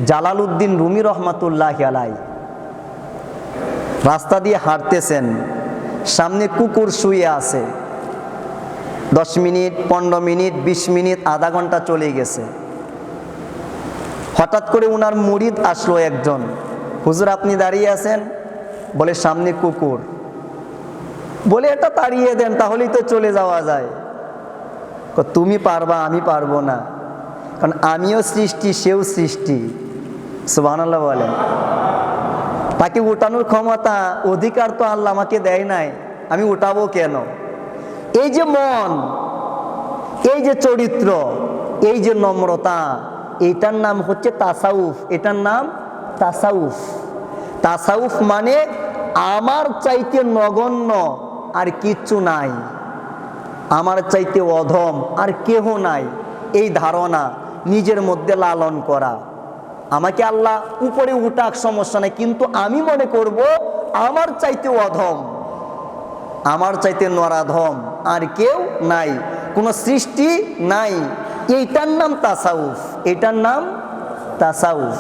Jalaluddin Rumi রহমাতুল্লাহি আলাই রাস্তা দিয়ে হাঁটতেছেন, সামনে কুকুর শুয়ে আছে। 10 মিনিট, 15 মিনিট, 20 মিনিট, আধা ঘন্টা চলে গেছে। হঠাৎ করে উনার মুরিদ আসলো একজন, হুজুর আপনি দাঁড়িয়ে আছেন? বলে সামনে কুকুর। বলে এটা তাড়িয়ে দেন, তাহলেই তো চলে যাওয়া যায়। তুমি পারবা, আমি পারবো না, কারণ আমিও সৃষ্টি, সেও সৃষ্টি। সুবহানাল্লাহ বলেন। তাকে উঠানোর ক্ষমতা, অধিকার তো আল্লাহ আমাকে দেয় নাই, আমি উঠাবো কেন? এই যে মন, এই যে চরিত্র, এই যে নম্রতা, এইটার নাম হচ্ছে তাসাউফ। এটার নাম তাসাউফ। তাসাউফ মানে আমার চাইতে নগণ্য আর কিচ্ছু নাই, আমার চাইতে অধম আর কেহ নাই, এই ধারণা নিজের মধ্যে লালন করা। আমাকে আল্লাহ উপরে উঠাক, সমস্যা নেই, কিন্তু আমি মনে করব আমার চাইতে অধম, আমার চাইতে নরাধম আর কেউ নাই, কোনো সৃষ্টি নাই। এইটার নাম তাসাউফ, এটার নাম তাসাউফ।